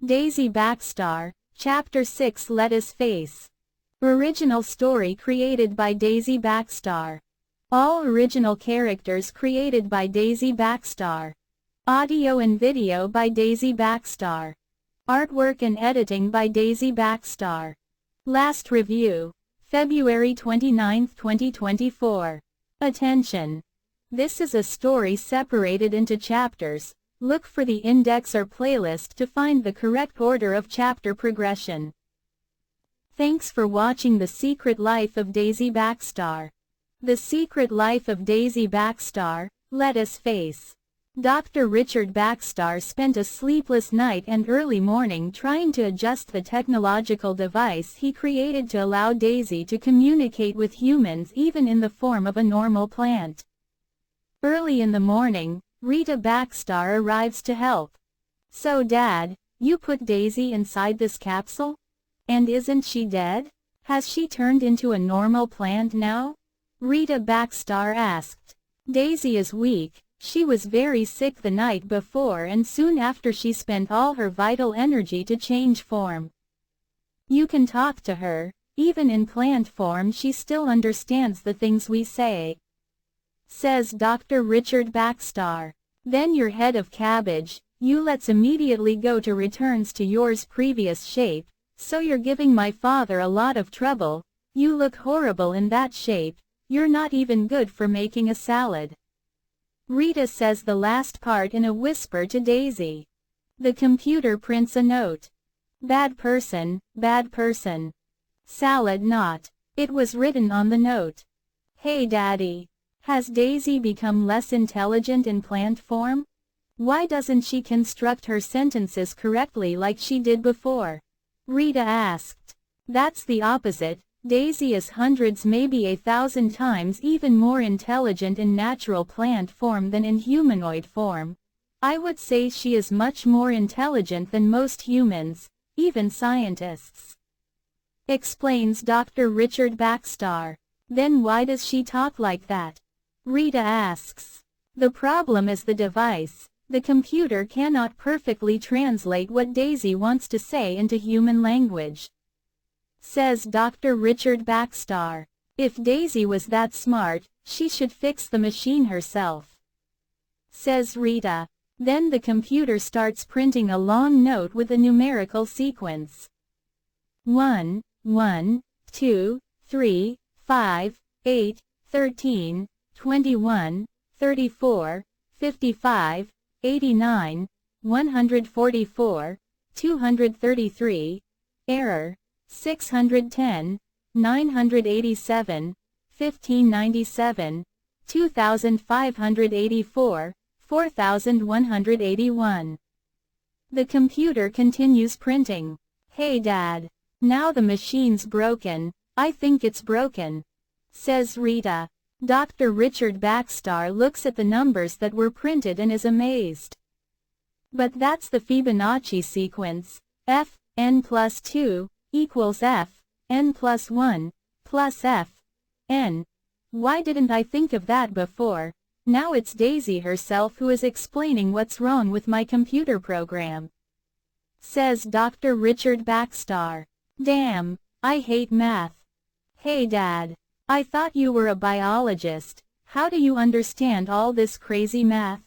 Daisy Backstar, Chapter 6 Lettuce Face. Original story created by Daisy Backstar. All original characters created by Daisy Backstar. Audio and video by Daisy Backstar. Artwork and editing by Daisy Backstar. Last review, February 29, 2024. Attention! This is a story separated into chapters. Look for the index or playlist to find the correct order of chapter progression. Thanks for watching The Secret Life of Daisy Backstar. The Secret Life of Daisy Backstar, Lettuce Face. Dr. Richard Backstar spent a sleepless night and early morning trying to adjust the technological device he created to allow Daisy to communicate with humans even in the form of a normal plant. Early in the morning, Rita Backstar arrives to help. "So Dad, you put Daisy inside this capsule? And isn't she dead? Has she turned into a normal plant now?" Rita Backstar asked. "Daisy is weak. She was very sick the night before and soon after she spent all her vital energy to change form. You can talk to her. Even in plant form she still understands the things we say," says Dr. Richard Backstar. "Then your head of cabbage, you let's immediately go to returns to yours previous shape, so you're giving my father a lot of trouble. You look horrible in that shape, you're not even good for making a salad." Rita says the last part in a whisper to Daisy. The computer prints a note. "Bad person, bad person. Salad not." It was written on the note. "Hey Daddy. Has Daisy become less intelligent in plant form? Why doesn't she construct her sentences correctly like she did before?" Rita asked. "That's the opposite. Daisy is hundreds maybe 1,000 times even more intelligent in natural plant form than in humanoid form. I would say she is much more intelligent than most humans, even scientists," explains Dr. Richard Backstar. "Then why does she talk like that?" Rita asks. "The problem is the device. The computer cannot perfectly translate what Daisy wants to say into human language," says Dr. Richard Backstar. "If Daisy was that smart, she should fix the machine herself," says Rita. Then the computer starts printing a long note with a numerical sequence. 1, 1, 2, 3, 5, 8, 13, 21, 34, 55, 89, 144, 233, error, 610, 987, 1597, 2584, 4181. The computer continues printing. "Hey Dad. Now the machine's broken. I think it's broken," says Rita. Dr. Richard Backstar looks at the numbers that were printed and is amazed. "But that's the Fibonacci sequence. F, n plus 2, equals F, n plus 1, plus F, n. Why didn't I think of that before? Now it's Daisy herself who is explaining what's wrong with my computer program," says Dr. Richard Backstar. "Damn, I hate math. Hey Dad. I thought you were a biologist. How do you understand all this crazy math?"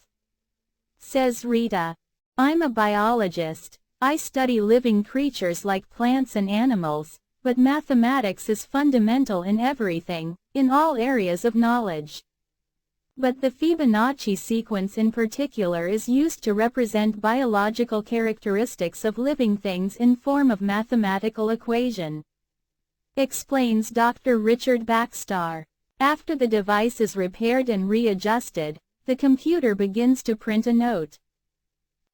says Rita. "I'm a biologist. I study living creatures like plants and animals, but mathematics is fundamental in everything, in all areas of knowledge. But the Fibonacci sequence in particular is used to represent biological characteristics of living things in form of mathematical equation," explains Dr. Richard Backstar. After the device is repaired and readjusted, the computer begins to print a note.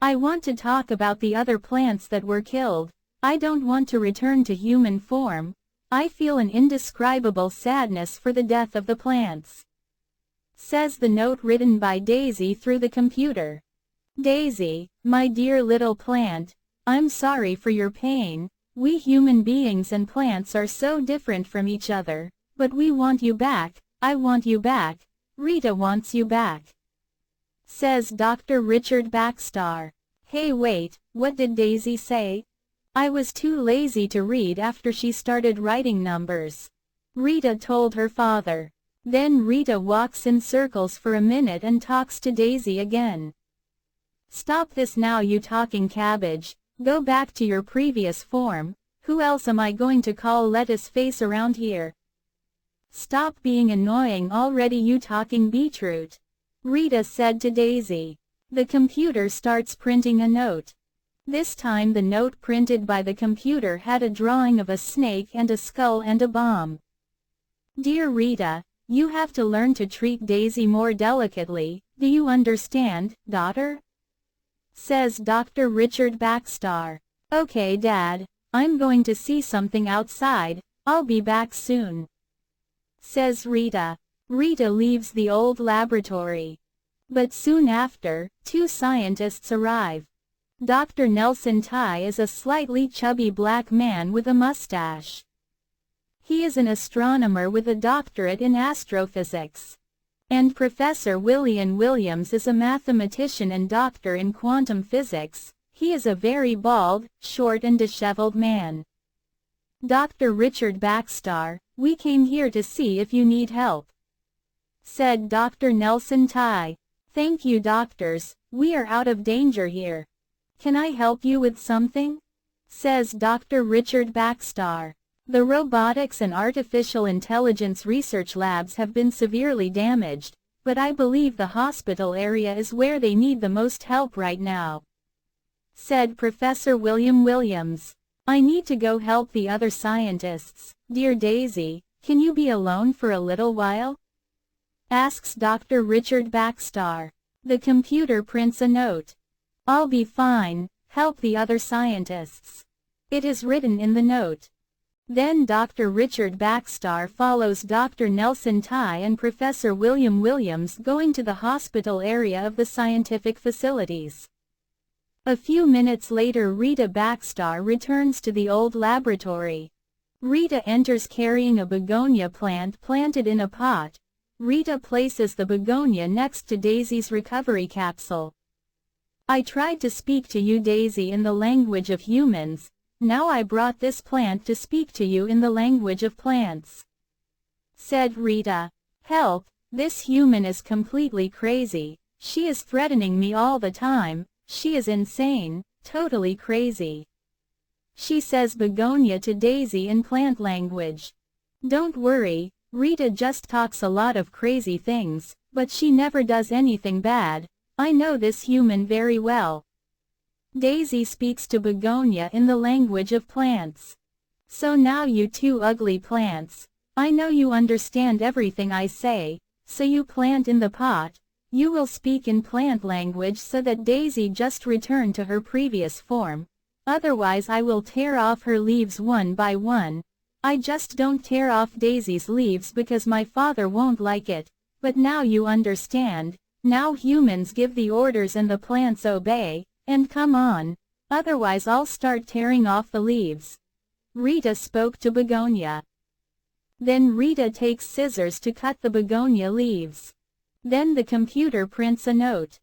"I want to talk about the other plants that were killed. I don't want to return to human form. I feel an indescribable sadness for the death of the plants," says the note written by Daisy through the computer. "Daisy, my dear little plant, I'm sorry for your pain. We human beings and plants are so different from each other, but we want you back. I want you back. Rita wants you back," says Dr. Richard Backstar. "Hey wait, What did Daisy say? I was too lazy to read after she started writing numbers. Rita told her father. Then Rita walks in circles for a minute and talks to Daisy again. Stop this now, you talking cabbage. Go back to your previous form. Who else am I going to call lettuce face around here? Stop being annoying already, you talking beetroot. Rita said to Daisy. The computer starts printing a note. This time the note printed by the computer had a drawing of a snake and a skull and a bomb. Dear Rita, you have to learn to treat Daisy more delicately, do you understand, daughter? Says Dr. Richard Backstar. Okay, Dad, I'm going to see something outside, I'll be back soon. Says Rita. Rita leaves the old laboratory. But soon after, two scientists arrive. Dr. Nelson Tai is a slightly chubby black man with a mustache. He is an astronomer with a doctorate in astrophysics. And Professor William Williams is a mathematician and doctor in quantum physics. He is a very bald, short and disheveled man. Dr. Richard Backstar, we came here to see if you need help. Said Dr. Nelson Tai. Thank you, doctors, we are out of danger here. Can I help you with something? Says Dr. Richard Backstar. The robotics and artificial intelligence research labs have been severely damaged, but I believe the hospital area is where they need the most help right now. Said Professor William Williams. I need to go help the other scientists. Dear Daisy, can you be alone for a little while? Asks Dr. Richard Backstar. The computer prints a note. I'll be fine, help the other scientists. It is written in the note. Then Dr. Richard Backstar follows Dr. Nelson Tai and Professor William Williams going to the hospital area of the scientific facilities. A few minutes later Rita Backstar returns to the old laboratory. Rita enters carrying a begonia plant planted in a pot. Rita places the begonia next to Daisy's recovery capsule. I tried to speak to you, Daisy, in the language of humans. Now I brought this plant to speak to you in the language of plants. Said Rita. Help, this human is completely crazy. She is threatening me all the time. She is insane, totally crazy. She says begonia to Daisy in plant language. Don't worry, Rita just talks a lot of crazy things, but she never does anything bad. I know this human very well. Daisy speaks to begonia in the language of plants. So now you two ugly plants, I know you understand everything I say, so you plant in the pot, you will speak in plant language so that Daisy just return to her previous form, otherwise I will tear off her leaves one by one. I just don't tear off Daisy's leaves because my father won't like it, but now you understand, now humans give the orders and the plants obey. And come on, otherwise I'll start tearing off the leaves. Rita spoke to begonia. Then Rita takes scissors to cut the begonia leaves. Then the computer prints a note.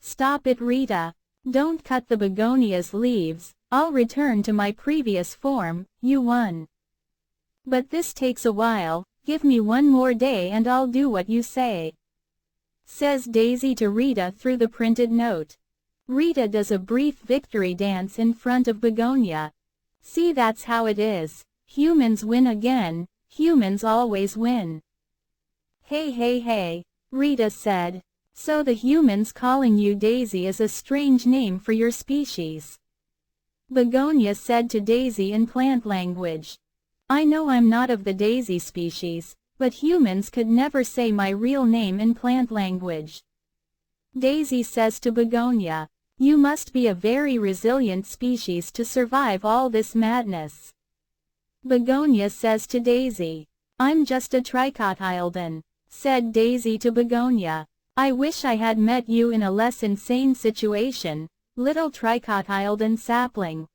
Stop it, Rita. Don't cut the begonia's leaves, I'll return to my previous form, you won. But this takes a while, give me one more day and I'll do what you say. Says Daisy to Rita through the printed note. Rita does a brief victory dance in front of begonia. See, that's how it is. Humans win again, humans always win. Hey, Rita said. So the humans calling you Daisy is a strange name for your species. Begonia said to Daisy in plant language. I know I'm not of the Daisy species, but humans could never say my real name in plant language. Daisy says to begonia. You must be a very resilient species to survive all this madness. Begonia says to Daisy. I'm just a tricotyledon. Said Daisy to begonia. I wish I had met you in a less insane situation, little tricotyledon sapling.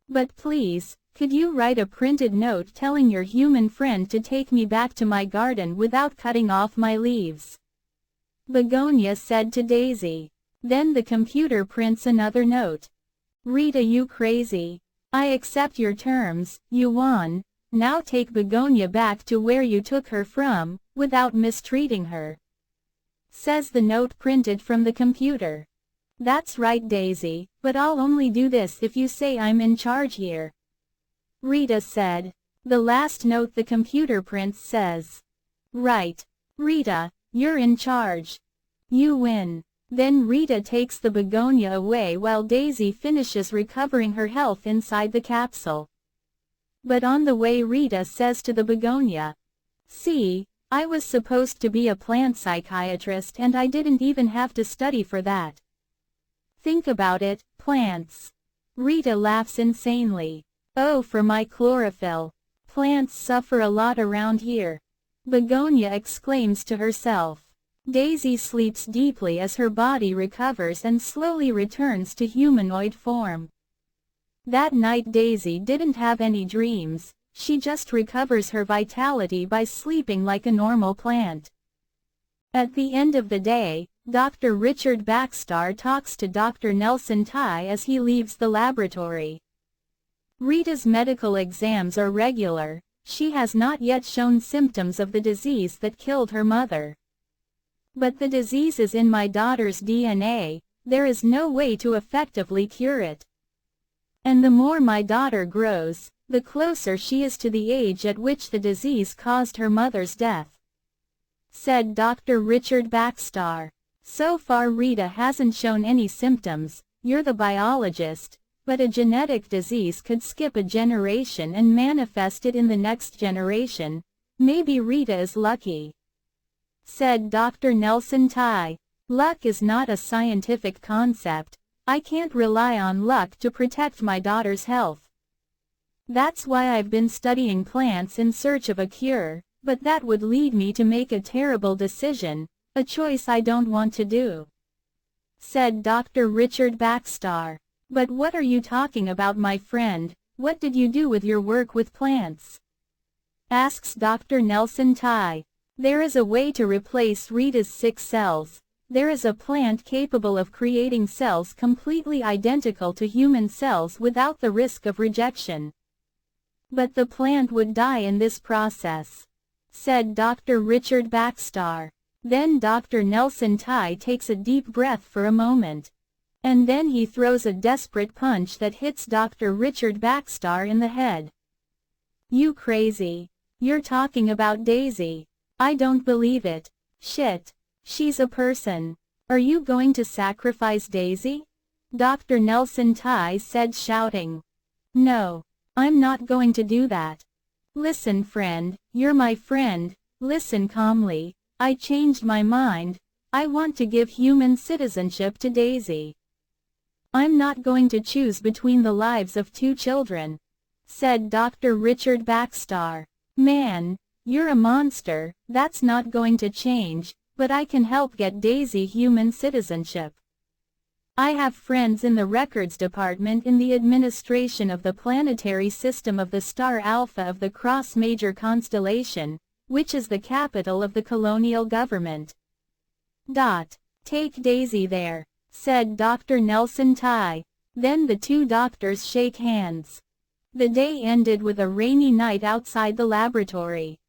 But please, could you write a printed note telling your human friend to take me back to my garden without cutting off my leaves? Begonia said to Daisy. Then the computer prints another note. Rita, you crazy. I accept your terms, you won. Now take Begonia back to where you took her from, without mistreating her. Says the note printed from the computer. That's right, Daisy, but I'll only do this if you say I'm in charge here. Rita said. The last note the computer prints says. Right. Rita, you're in charge. You win. Then Rita takes the Begonia away while Daisy finishes recovering her health inside the capsule. But on the way Rita says to the Begonia, "See, I was supposed to be a plant psychiatrist and I didn't even have to study for that. Think about it, plants." Rita laughs insanely. "Oh, for my chlorophyll. Plants suffer a lot around here," Begonia exclaims to herself. Daisy sleeps deeply as her body recovers and slowly returns to humanoid form. That night Daisy didn't have any dreams, she just recovers her vitality by sleeping like a normal plant. At the end of the day, Dr. Richard Backstar talks to Dr. Nelson Tai as he leaves the laboratory. Rita's medical exams are regular, she has not yet shown symptoms of the disease that killed her mother. "But the disease is in my daughter's DNA, there is no way to effectively cure it. And the more my daughter grows, the closer she is to the age at which the disease caused her mother's death," said Dr. Richard Backstar. "So far Rita hasn't shown any symptoms, you're the biologist, but a genetic disease could skip a generation and manifest it in the next generation. Maybe Rita is lucky," said Dr. Nelson Tai. "Luck is not a scientific concept. I can't rely on luck to protect my daughter's health. That's why I've been studying plants in search of a cure, but that would lead me to make a terrible decision, a choice I don't want to do," said Dr. Richard Backstar. "But what are you talking about, my friend? What did you do with your work with plants?" asks Dr. Nelson Tai. "There is a way to replace Rita's sick cells. There is a plant capable of creating cells completely identical to human cells without the risk of rejection. But the plant would die in this process," said Dr. Richard Backstar. Then Dr. Nelson Tai takes a deep breath for a moment. And then he throws a desperate punch that hits Dr. Richard Backstar in the head. "You crazy. You're talking about Daisy. I don't believe it. Shit. She's a person. Are you going to sacrifice Daisy?" Dr. Nelson Tai said, shouting. "No. I'm not going to do that. Listen, friend, you're my friend, listen calmly. I changed my mind. I want to give human citizenship to Daisy. I'm not going to choose between the lives of two children," said Dr. Richard Backstar. "Man, you're a monster, that's not going to change, but I can help get Daisy human citizenship. I have friends in the records department in the administration of the planetary system of the star Alpha of the Cross Major constellation, which is the capital of the colonial government. Take Daisy there," said Dr. Nelson Tai. Then the two doctors shake hands. The day ended with a rainy night outside the laboratory.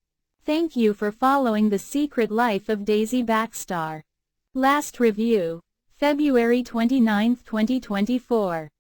Thank you for following the secret life of Daisy Backstar. Last review, February 29, 2024.